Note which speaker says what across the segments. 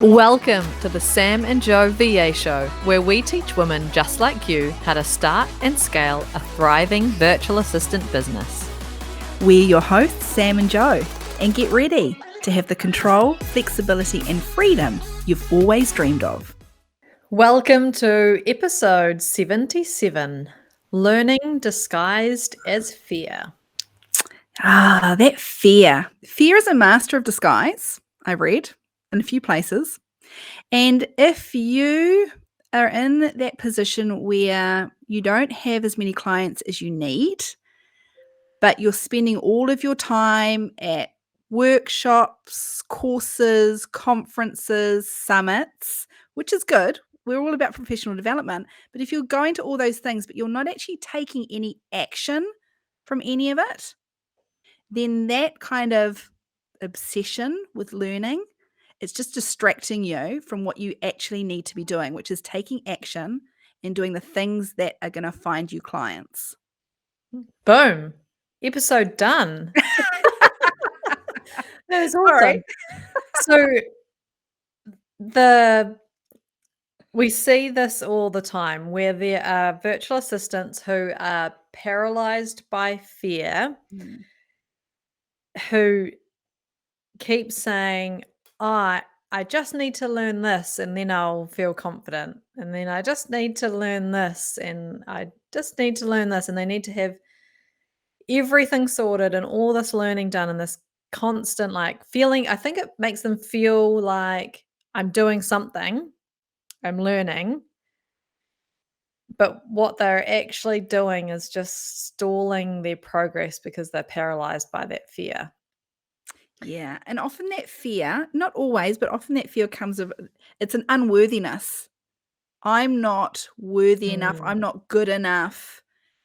Speaker 1: Welcome to the Sam and Joe VA Show, where we teach women just like you how to start and scale a thriving virtual assistant business.
Speaker 2: We're your hosts, Sam and Joe, and get ready to have the control, flexibility, and freedom you've always dreamed of.
Speaker 1: Welcome to episode 77, Learning Disguised as Fear.
Speaker 2: That fear. Fear is a master of disguise, I read in a few places. And if you are in that position where you don't have as many clients as you need, but you're spending all of your time at workshops, courses, conferences, summits, which is good. We're all about professional development. But if you're going to all those things, but you're not actually taking any action from any of it, then that kind of obsession with learning, it's just distracting you from what you actually need to be doing, which is taking action and doing the things that are going to find you clients.
Speaker 1: Boom. Episode done. That was awesome. So we see this all the time where there are virtual assistants who are paralyzed by fear, who keep saying, "Oh, I just need to learn this and then I'll feel confident. And then I just need to learn this and I just need to learn this." And they need to have everything sorted and all this learning done and this constant feeling. I think it makes them feel like I'm doing something, I'm learning. But what they're actually doing is just stalling their progress because they're paralyzed by that fear.
Speaker 2: Yeah. And often that fear, not always, but often that fear comes of it's an unworthiness. I'm not worthy enough. I'm not good enough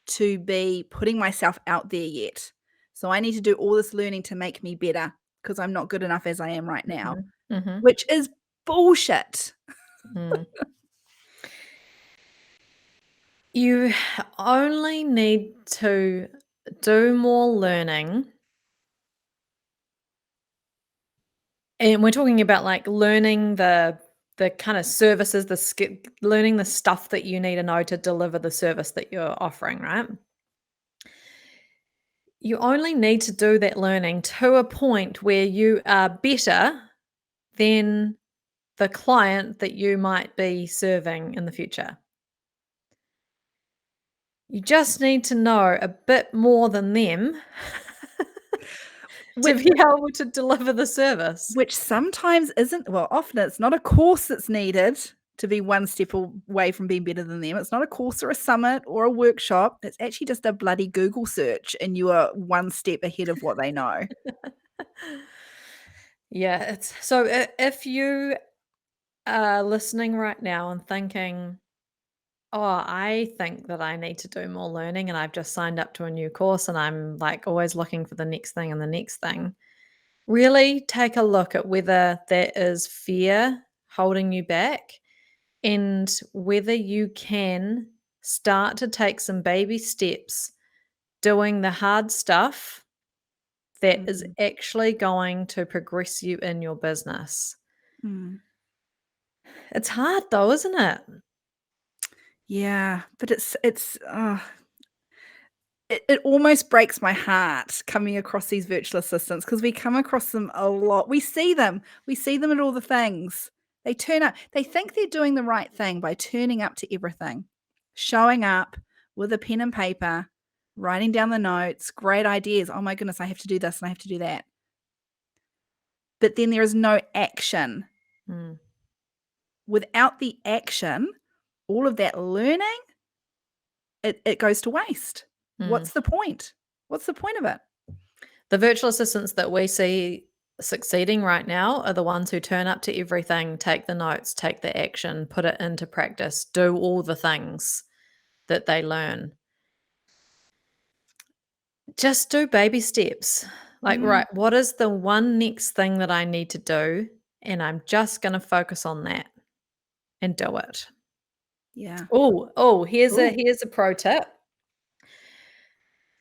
Speaker 2: to be putting myself out there yet. So I need to do all this learning to make me better because I'm not good enough as I am right now, which is bullshit.
Speaker 1: You only need to do more learning. And we're talking about learning the kind of services, learning the stuff that you need to know to deliver the service that you're offering, right? You only need to do that learning to a point where you are better than the client that you might be serving in the future. You just need to know a bit more than them to be able to deliver the service.
Speaker 2: Which sometimes isn't, well, often it's not a course that's needed to be one step away from being better than them. It's not a course or a summit or a workshop. It's actually just a bloody Google search and you are one step ahead of what they know.
Speaker 1: Yeah, so if you are listening right now and thinking, "Oh, I think that I need to do more learning and I've just signed up to a new course and I'm always looking for the next thing and the next thing." Really take a look at whether that is fear holding you back and whether you can start to take some baby steps doing the hard stuff that is actually going to progress you in your business. It's hard though, isn't it?
Speaker 2: Yeah, but it almost breaks my heart coming across these virtual assistants because we come across them a lot. We see them at all the things. They turn up, they think they're doing the right thing by turning up to everything, showing up with a pen and paper, writing down the notes, great ideas. Oh my goodness, I have to do this and I have to do that. But then there is no action. Without the action, all of that learning, it goes to waste. What's the point? What's the point of it?
Speaker 1: The virtual assistants that we see succeeding right now are the ones who turn up to everything, take the notes, take the action, put it into practice, do all the things that they learn. Just do baby steps. Right, what is the one next thing that I need to do? And I'm just going to focus on that and do it.
Speaker 2: Yeah.
Speaker 1: Here's a pro tip.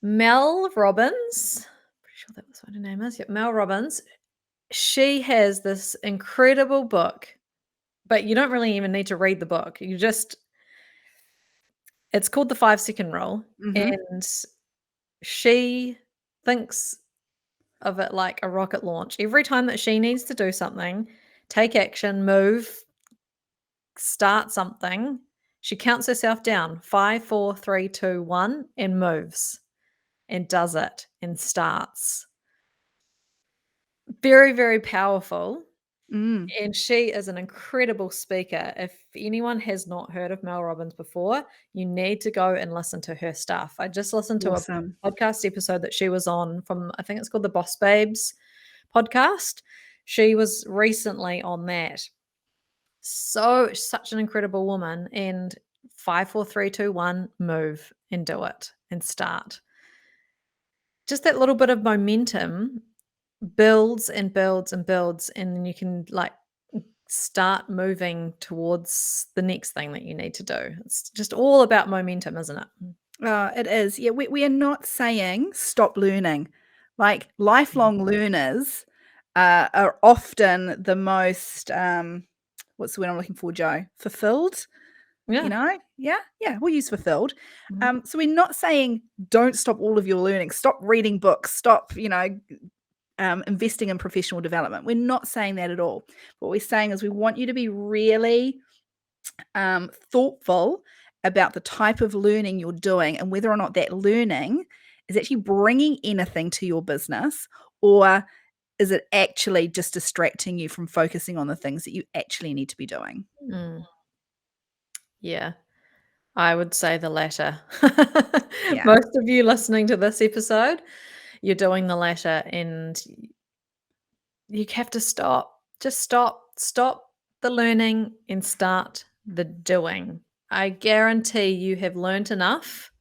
Speaker 1: Mel Robbins, pretty sure that was what her name is. Yep, Mel Robbins. She has this incredible book but you don't really even need to read the book. It's called the 5-second rule,
Speaker 2: Mhm.
Speaker 1: and she thinks of it like a rocket launch. Every time that she needs to do something, take action, move, start something, she counts herself down 5, 4, 3, 2, 1, and moves and does it and starts. Very, very powerful.
Speaker 2: Mm.
Speaker 1: And she is an incredible speaker. If anyone has not heard of Mel Robbins before, you need to go and listen to her stuff. I just listened to a
Speaker 2: Awesome.
Speaker 1: podcast episode that she was on from, I think it's called the Boss Babes podcast. She was recently on that. Such an incredible woman. And 5, 4, 3, 2, 1, move and do it and start. Just that little bit of momentum builds and builds and builds, and then you can like start moving towards the next thing that you need to do. It's just all about momentum, isn't it?
Speaker 2: It is. Yeah, we are not saying stop learning. Like, lifelong learners, are often the most, what's the word I'm looking for, Joe? Fulfilled? You
Speaker 1: Yeah.
Speaker 2: know? Yeah, yeah, we'll use fulfilled.
Speaker 1: Mhm.
Speaker 2: So we're not saying don't stop all of your learning, stop reading books, stop, investing in professional development. We're not saying that at all. What we're saying is we want you to be really thoughtful about the type of learning you're doing and whether or not that learning is actually bringing anything to your business, or is it actually just distracting you from focusing on the things that you actually need to be doing?
Speaker 1: Mm. Yeah. I would say the latter.
Speaker 2: Yeah.
Speaker 1: Most of you listening to this episode, you're doing the latter, and you have to stop. Just stop. Stop the learning and start the doing. I guarantee you have learnt enough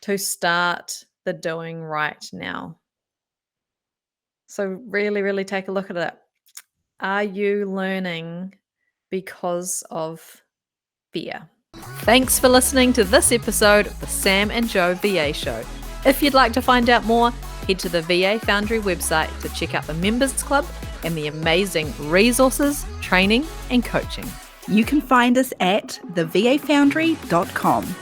Speaker 1: to start the doing right now. So really, really take a look at it. Are you learning because of fear? Thanks for listening to this episode of the Sam and Joe VA Show. If you'd like to find out more, head to the VA Foundry website to check out the Members Club and the amazing resources, training, and coaching.
Speaker 2: You can find us at thevafoundry.com.